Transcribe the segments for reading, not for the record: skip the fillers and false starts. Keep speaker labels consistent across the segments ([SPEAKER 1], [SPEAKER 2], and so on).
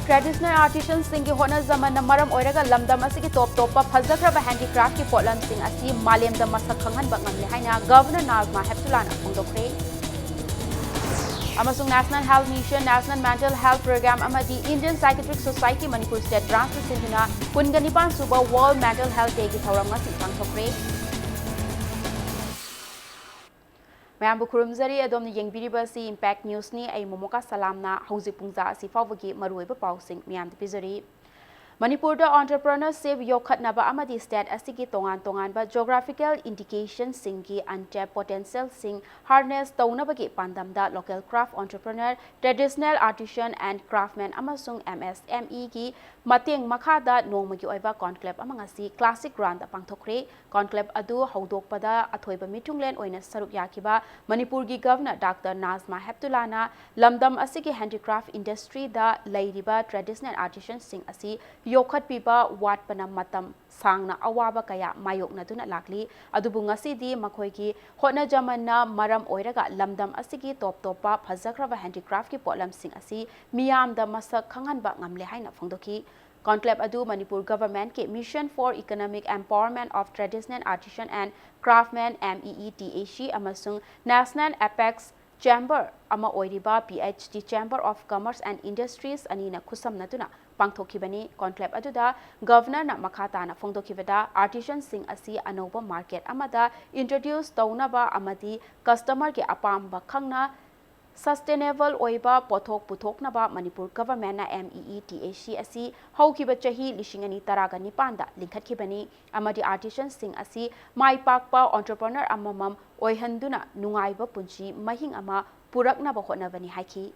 [SPEAKER 1] Traditional artisans singi hona zaman na maram oiraga lamdam asigi top topa phazakraba handicraft ki potlam sing asi malemda masak khanghan ba ngamle haina Governor Nazma Heptulana phongdokre. Amasung National Health Mission, National Mental Health Program amadi Indian Psychiatric Society Manipur State Branch sinduna kunganipan suba World Mental Health Day ki thauram ngasi pangthokre. Mayam Bukurumzari adom yengbiriba si Impact News ni ay momoka salamna hauzik pungza si fawagi maruiba pausing miyam dipizari. Manipur da entrepreneurship yokhatnaba amadi state asigi tongan ba geographical indication singi untapped potential sing harness taunabagi pandamda local craft entrepreneur, traditional artisan and craftsman amasung MSME gi mateng makhada nongmagi oiba conclave amangasi classic grand pangthokre. Conclave adu haudokpada athoiba mitunglen oina saruk yakiba Manipur gi Governor Dr. Nazma Heptulana lamdam asigi handicraft industry da lairiba traditional artisan sing asi yokhat piba wat panam matam sangna awaba kaya mayok na duna lakli adubu ngasidi makhoigi hotna jamanna maram oiraga lamdam asigi top topa phazakraba handicraft ki potlam sing asi miyam da masak khanganba ngamle haina phongdoki. Conclave adu Manipur government ke Mission for Economic Empowerment of Traditional Artisan and Craftsmen MEETAC amasung National Apex Chamber ama oiriba PhD Chamber of Commerce and Industries anina khusam natuna pangthokibani. Conclave aduda Governor na makhata na phongdokibada artisan sing asi anoba market amada introduce taunaba amadi customer ke apamba khangna sustainable oiba pothok puthoknaba Manipur government na MEETAC asi haukiba chahi lishingani taraga nipanda linkhatkibani amadi artisan sing asi maipakpa entrepreneur amamam oihanduna nungaiba punchi mahing ama puraknaba hotnabani haiki.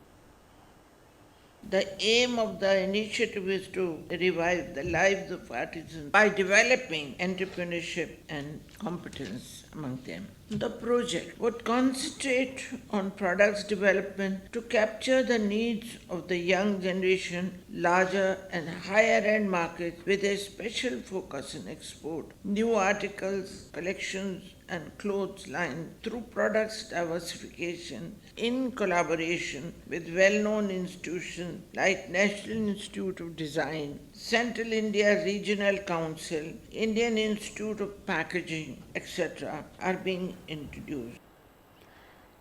[SPEAKER 2] The aim of the initiative is to revive the lives of artisans by developing entrepreneurship and competence among them. The project would concentrate on products development to capture the needs of the young generation, larger and higher end markets with a special focus on export, new articles, collections and clothes line through products diversification in collaboration with well-known institutions like National Institute of Design, Central India Regional Council, Indian Institute of Packaging, etc. are being introduced.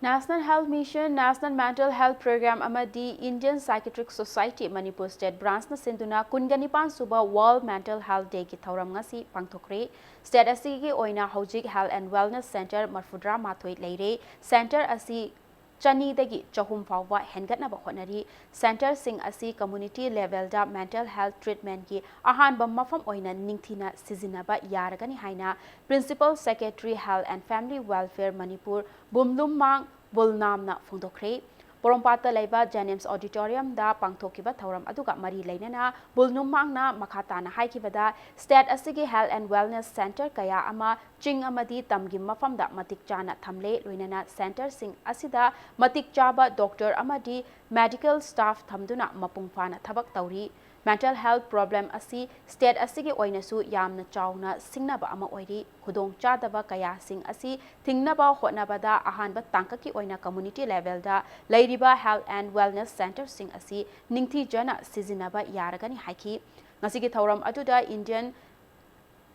[SPEAKER 1] National Health Mission, National Mental Health Program amadi Indian Psychiatric Society Manipur State Branch na sinduna kunganipan suba World Mental Health Day ki thauram ngasi pangthokre. State asigi oina hojik Health and Wellness Center marfudra mathoi leire. Center asi chani dagi chahum fawwa hengatnaba honari. Center sing asi community level da mental health treatment ki ahanba mafam oina ningthina sizinaba yaragani haina Principal Secretary Health and Family Welfare Manipur Bumlum Mang Bulnamna phongdokre. Porompata laiba Janims Auditorium da pangthokiba thauram aduga mari leinana Bulnum Mangna makhatana haikibada State asigi Health and Wellness Center kaya ama ching amadi tamgi mafamda matik chana thamle loinana center sing asida matik chaba doctor amadi medical staff thamduna mapungfana thabak tauri. Mental health problem asi state asigi oinasu yamna chawna singnaba ama oiri khudong chadaba kaya sing asi thingnaba hotnabada ahanba tangkaki oina community level da lairiba health and wellness center sing asi ningthi jana sizinaba yaragani haiki. Ngasigi thauram aduda Indian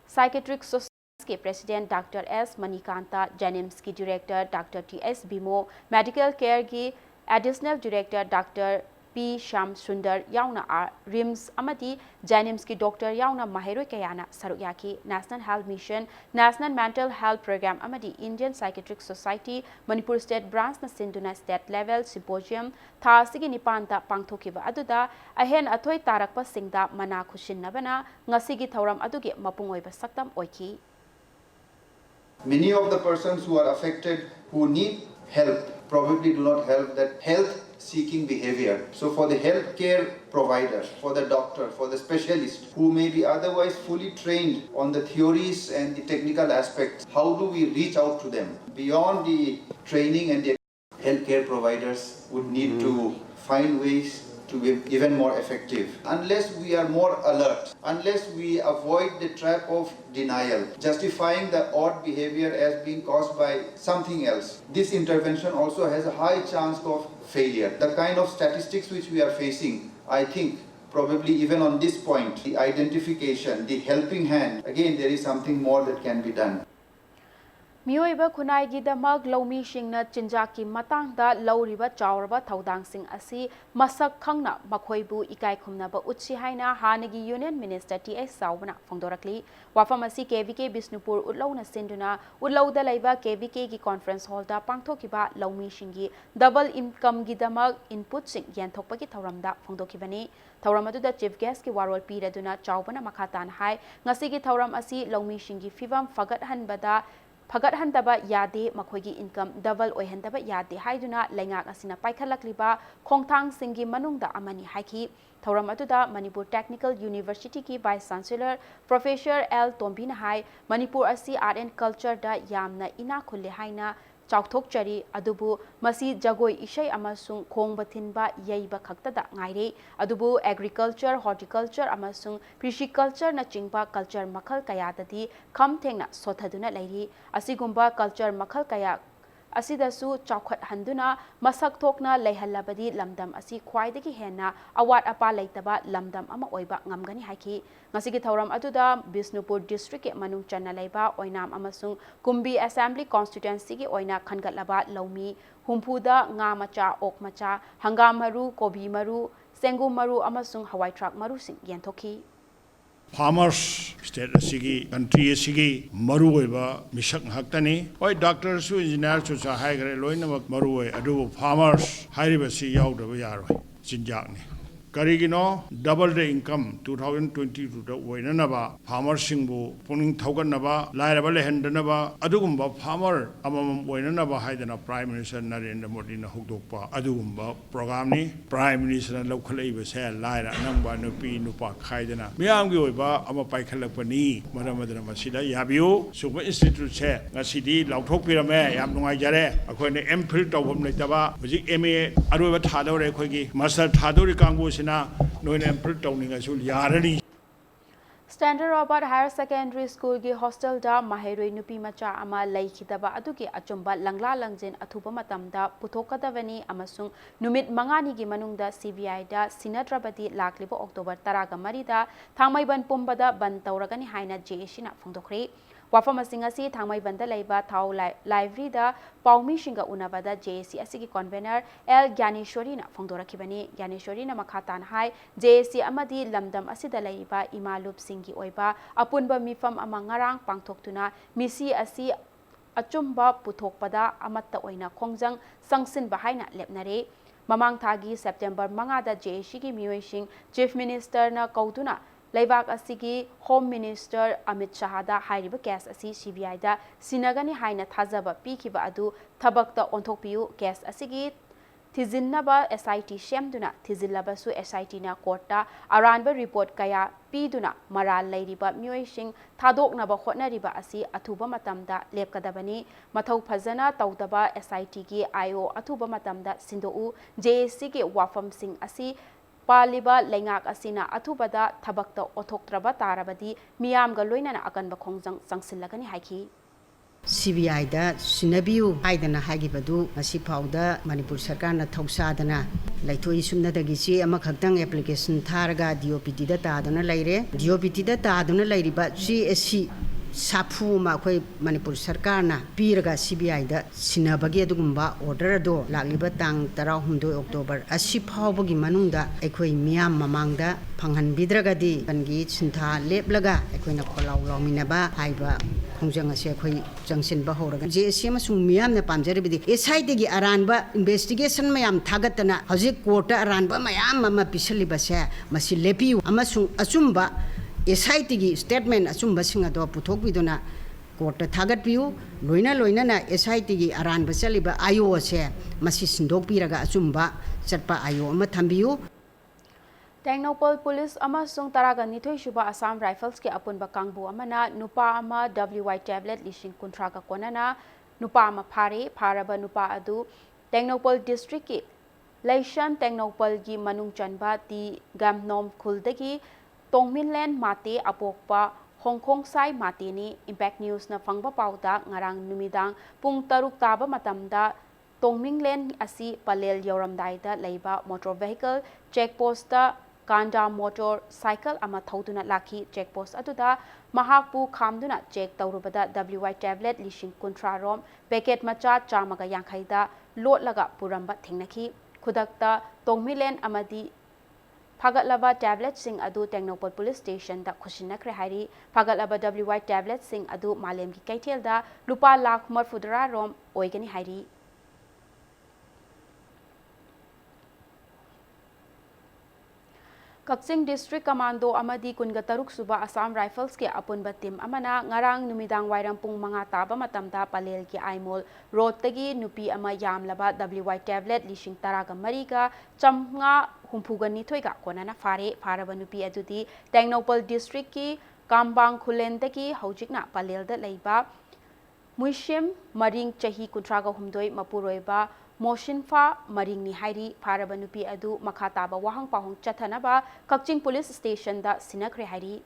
[SPEAKER 1] Psychiatric Society के President Dr. S. Manikanta, Janims की Director Dr. T.S. Bimo, Medical Care की Additional Director Dr. P. Sham Sundar yauna RIMS amadi Janims ki Doctor yauna Mahero Kayana Saruyaki. National Health Mission, National Mental Health Program amadi Indian Psychiatric Society Manipur State Branch na sinduna State Level Symposium tha sigi nipanta pangthokiba aduda ahen athoi tarakpa singda mana khushinnabana ngasigi thauram adugi mapungoiba saktam oiki.
[SPEAKER 3] Many of the persons who are affected who need help probably do not have that health seeking behavior. So for the healthcare provider, for the doctor, for the specialist who may be otherwise fully trained on the theories and the technical aspects, how do we reach out to them? Beyond the training and the healthcare providers would need to find ways to be even more effective. Unless we are more alert, unless we avoid the trap of denial, justifying the odd behavior as being caused by something else, this intervention also has a high chance of failure. The kind of statistics which we are facing, I think, probably even on this point, the identification, the helping hand, again there is something more that can be done.
[SPEAKER 1] Mioiba Kunai Damak Lomi Shingna Chinjaki Matangda Loriba Chauraba Taudang Sing Asi Masak Kangna Makoibu Ikai Kumnaba Uchi Haina Hanagi Union Minister T.S. Saubana Fongdorakli Wafamasi KVK Bisnupur Udlona Sinduna Udloda Laiba KVK Ki Conference Hall da Pangtokiba Lomi Shingi Double Income Gidamak Input Sing Yantokpaki Tauramda Fongdokibani Tauramadu da Chief Guest Ki Warol Piraduna Chaubana Makatan Hai Ngasigi Tauram Asi Lomi Shingi Fibam Fagat Hanbada Fagat Handaba Yade Makoigi income double Ohendaba Yade Haiduna Lengak Asina Paikalakliba Kongtang Singi Manungda Amani Haiki Tauramatuda Manipur Technical University ki Vice Chancellor Professor L. Tombina Hai Manipur Asi Art and Culture da Yamna Ina Kulle Haina Chauthok Chari Adubu Masi Jagoi Ishai Amasung Kong Batinba Yaiba Kaktada Ngaire Adubu Agriculture, Horticulture Amasung Pisciculture na Chingba Culture Makal Kaya Dadi Kam Tengna Sothaduna Lairi Asigumba Culture Makal Kaya Asidasu Chaukat Handuna Masak Tokna Lehalabadi Lamdam Asi Kwaidaki Hena Awat Apa Laitaba Lamdam Ama Oiba Ngamgani Haki Ngasigi Tauram Aduda Bisnupur District Manung Chana Laiba Oinam Amasung Kumbi Assembly Constituency Ki Oina Khangatlaba Laumi Humpuda Nga Macha Ok Macha Hangam Maru Kobi Maru Sengu Maru Amasung Hawai Truck Maru Sing Yantoki
[SPEAKER 4] Farmers state asigi country asigi maruoiba misak haktani oi doctor su engineer su sa haigre loinamak maruoi adu farmers hairiba si yaudaba yaroi jinjak ni karigino double the income 2022 da oinanaba farmers singbu puning thauganaba lairaba lehendanaba adugumba farmer amamam oinanaba haidana prime minister Narendra Modi na hokdokpa adugumba program ni prime minister na lokhalaiba se laira nangba nupi nupa khaidana miyamgi oiba ama paikhalakpani maramadana masida yabiu suba institute se ngasidi lauthokpirame yam nungai jare akoine MPhil tawbam leitaba hojik MA aroba thadore khoigi master thadori kangbu
[SPEAKER 1] Standard Robert Higher Secondary School ki hostel da Maheroi Nupi Macha ama Laikhidaba aduki achumba Langla Langjin Athuba Matamda Puthokadavani amasung Numit Mangani gi manungda CBI da Sinadrabadi Lakliba October 10 da Thangmaiban Pumbada Ban Tauragani Haina JAC na Fongdokre Wafam Asingasi Thangmai Banda Laiba Thau Library da Paumi Shinga Unabada JAC Asigi Convener L. Gyaneshwari na Fongdorakibani Gyaneshwari na Makhatan Hai JAC Amadi Lamdam Asida Laiba Imalup Singi Oiba Apunba Mifam Amangarang Pangtoktuna Misi Asi Achumba Puthokpada Amatta Oina Kongjang Sangsin Bahaina Lepnare Mamang Thagi September Mangada JAC ki Miyoishing Chief Minister na Kautuna Laibak Asigi Home Minister Amit Shahada Hairiba Case Asi CBI da Sinagani Haina Thazaba Pikiba Adu Tabakta Ontokpiu Case Asigi Tizinnaba SIT Shemduna Tizillabasu SIT na Korta Aranba Report Kaya Piduna Maral Lairiba Myoishing Thadoknaba Hotnariba Asi Athuba Matamda Lepkadabani Mathau Phazana Taudaba SIT ki IO Athuba Matamda Sindou JAC ki Wafam Sing Asi Paliba Lengak Asina Athubada Tabakta Othoktraba Tarabadi Miyamga Loinana Akanba Kongjang Sangsilagani Haiki
[SPEAKER 5] CBI da Sinabiu Haidana Hagibadu Masipauda Manipur Sarkana Thausadana Laitoi Sumnadagisi Amakaktang application Targa DOPT da Taduna Laire DOPT da Taduna Lairiba CSC Sapu Makoi Manipur Sarkana Piraga CBI da Sinabagi Adugumba Order do Lagliba Tang Tarahundo October Asipaubogi Manunda Ekoi Miam Mamangda Panghan Bidragadi Kangi Sinta Leplaga Ekoina Kolau Lominaba Haiba Kongjang Asia Koi Junction Bahoraga JAC Masung Miam na Pamjaribidi SIT Aranba investigation Mayam Tagatana Hazik Quarter Aranba Mayam Mama Pisalibase Masi Lepiu Amasung Asumba SIT gi statement asumba singa do puthok bidona court thagat piu loina na SIT gi aran basaliba IO se masi sindok piraga asumba chatpa IO ama thambiu
[SPEAKER 1] Tengnopol Police amasung Taraga Nithoi Shuba Assam Rifles ke apunba kangbu amana nupa ama WY tablet lishing kuntraga konana nupa ama pharaba nupa adu Tengnopol district ki Laishan Tengnopol gi manung chanba ti Gamnom Khuldagi Tongminland Mate Apokpa Hong Kong Sai Mate ni Impact News na fangba pauta ngarang numidang pung taruk taba matamda Tongminland asi palel yoramdai da leiba motor vehicle checkpost da Kanda motor cycle ama thauduna laki checkpost aduda mahakpu khamduna check taurubada WY tablet lishing kuntra rom packet macha chamaga yankhaida lot laga puramba thingnaki khudakta tongmilen amadi Phagatlaba tablet sing adu Technopol police station da khushinakre hairi Phagatlaba WY tablet sing adu Malem ki kaithel da lupa lakh marfudra rom oigani hairi Kaksing District Commando amadi kunga taruk suba Assam Rifles ke apunba team amana ngarang numidang wairam pung mga taba matamda palel ki aimol road tagi nupi ama yamlaba WY tablet lishing taraga mariga chamnga humpuga nithoiga konana faraba nupi adudi Technopol District ki Kambang Khulen tagi haujikna palel da leiba Muishim Maring Chahi Kuntraga Humdoi Mapuroiba Moshinfa Maring ni hairi faraba nupi adu makhataba wahang pahong chathanaba Kakching Police Station da sinakre hairi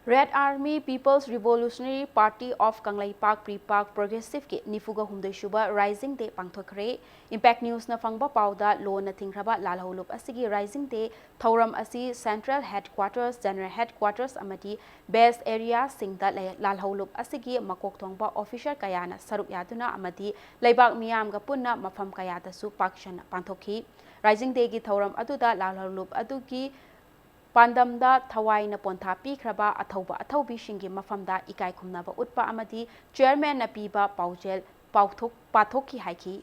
[SPEAKER 1] Red Army People's Revolutionary Party of Kanglaipak Pripak Progressive ke nifuga humdoi shuba Rising Day pangthokre Impact News na fangba pauda lo na thingraba lalholup asigi Rising Day thauram asi Central Headquarters General Headquarters amadi Base Area singda lalholup asigi makok thongba officer kayana saruk yaduna amadi leibak miyam ga punna mafam kayada su pakshan pangthokhi Rising Day gi thauram aduda lalholup adugi Pandamda Thawai na Pontha Pikraba Athauba Athaubi Shingi Mafamda Ikai Khumnaba Utpa Amadi Chairman na Piba Paujel Pauthok Pathoki Haiki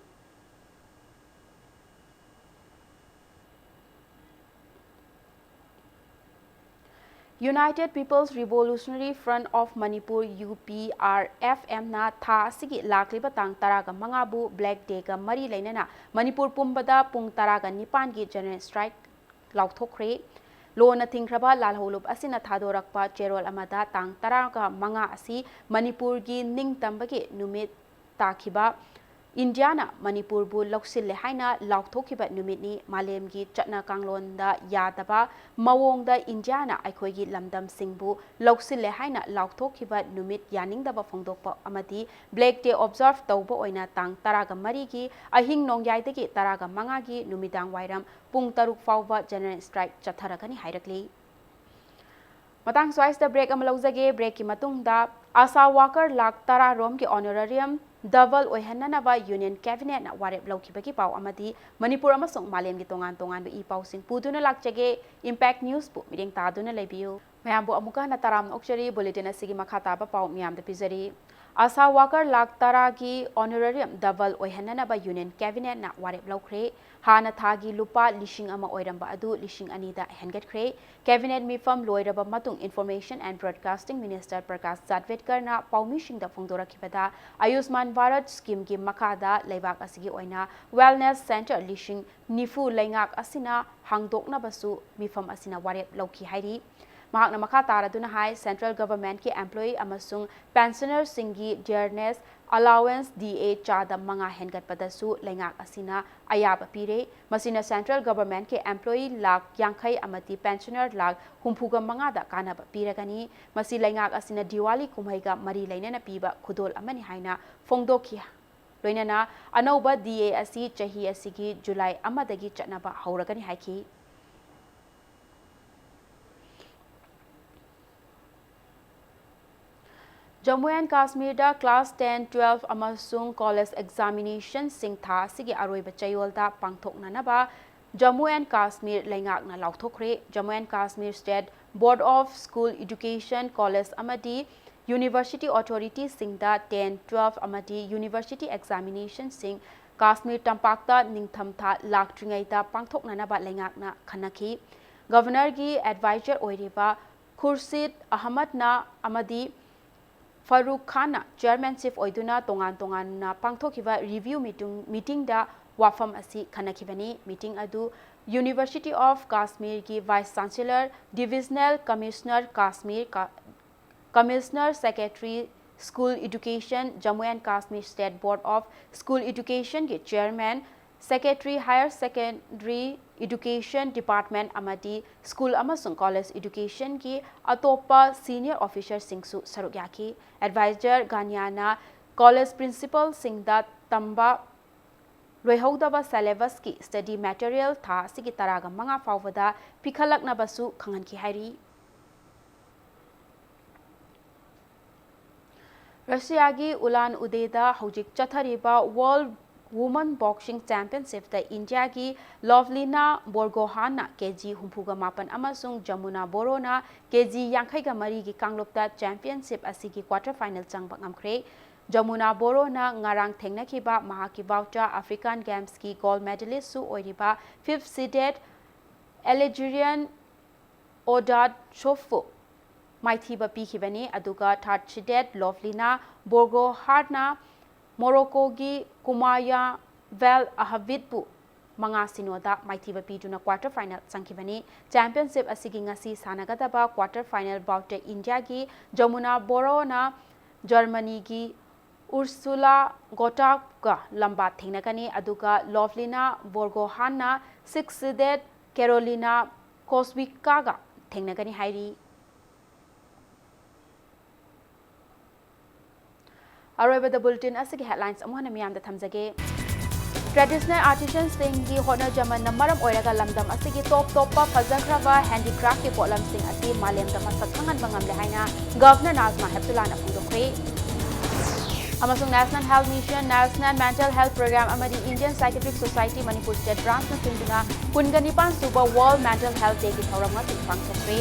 [SPEAKER 1] United People's Revolutionary Front of Manipur UPRFM na tha asigi lakliba tang taraga mangabu Black Day ga mari lainana Manipur pumbada pung taraga nipan gi general strike lauthokre Lona Thingraba Lalholup Asina Thadorakpa Cherol Amada Tang Taraga Manga Asi Manipur gi Ning Tambagi Numit Takiba Indiana Manipur bu Loksil Haina Lauthokiba Numitni Malem gi Chatna Kanglonda Yadaba Mawongda Indiana Aikogi Lamdam Singbu Loksil Haina Lauthokiba Numit Yaningdaba Fongdokpa Amadi Black Day Observe Tauba Oina Tang Taraga Marigi Ahing Nongyaidagi Taraga Mangagi Numidang Wairam Pung Taruk Fauba General Strike Chatharagani Hairakli Matang Swice the break Amalauzage break ki matungda Asa Walker Lak Tara Rom ki honorarium double oihananaba Union Cabinet na warep laukibagi pau amadi Manipur amasong Malem gi tongan bi ipau sing puduna lakjage Impact News pu mideng taduna lebiu mayambu amuka na taram okchari bulletin asigi makhata ba pau miam da pizari Asa Walker Lak Tara gi honorarium double oihananaba Union Cabinet na warep laukre Hana Thagi Lupa Lishing Ama Oiramba Adu Lishing Anida Hengat Kre Cabinet Mifam Loiraba Matung Information and Broadcasting Minister Prakash Jadvedkar na Paumishing da Fongdora Kibada Ayushman Bharat Scheme gi Makada Leibak Asigi Oina Wellness Center Lishing Nifu Laingak Asina Hangdokna Basu Mifam Asina Warep Lauki Hairi Mahak na makatara duna hai Central Government ki employee amasung pensioner singi dearness allowance DA chada manga hengat padasu lengak asina ayab pire masina Central Government ki employee lak yangkai amati pensioner lak humpuga manga da kanaba piragani masi lengak asina Diwali kumhaiga mari lainana piba khudol amani haina fongdoki loinana anauba DA asi chahi asigi July amadagi chatnaba hauragani haiki Jammu and Kashmir da class 10 12 amasung college examination sing tha sigi aroiba chayol da pangthokna naba Jammu and Kashmir lengak na lauthokre Jammu and Kashmir State Board of School Education College amadi University Authority sing da 10 12 amadi University examination sing Kashmir tampakta ningtham tha laktringai da pangthokna naba lengak na khanaki Governor gi advisor oiriba Khurshid Ahmad na amadi Farooq Khan chairmanship oiduna tongan na pangthokiba review meeting da wafam asi khanakibani meeting adu University of Kashmir ki vice chancellor divisional commissioner Kashmir commissioner secretary school education Jammu and Kashmir State Board of School Education ki chairman Secretary Higher Secondary Education Department amadi School amasung College Education ki atopa senior officer singsu sarukyaki advisor Ganyana College Principal Singda Tamba loihauda syllabus ki study material tha sigi taraga manga fawada pikhalakna basu khangan ki hairi Russia gi Ulan Udeda hojik chathariba World Women Boxing Championship da India gi Lovelina Borgohana kg humpuga mapan amasung Jamuna Borona kg yankhaiga mari gi kanglopta championship asigi quarter final changba ngamkhre Jamuna Borona ngarang thengnakhiba mahaki voucher African Games ki gold medalist su oiriba 5th seeded Algerian Odad Chofu Maithiba Pikhibani aduga 3rd seeded Lovelina Borgohana Morocco gi Kumaya Vel Ahavitbu manga sinoda maithiba piduna quarter final changkibani championship asigi ngasi sanagadaba quarter final bout India gi Jamuna Borona Germany gi Ursula Gotapka lamba thengnakani aduga Lovelina Borgohana 6th seeded Carolina Kosvikaga thengnakani hairi Aroba the bulletin asigi headlines amona miyam da thamjage Traditional artisans singi hona jaman namaram oiraga lamdam asigi top pa fajakraba handicraft ki polam sing asi malem da masakhangan bangam le haina Governor Nazma Heptulana phungdokre Amasung National Health Mission National Mental Health Program amadi Indian Psychiatric Society Manipur State Branch na sinduna 19 suba World Mental Health Day ki thauram ma pangthokre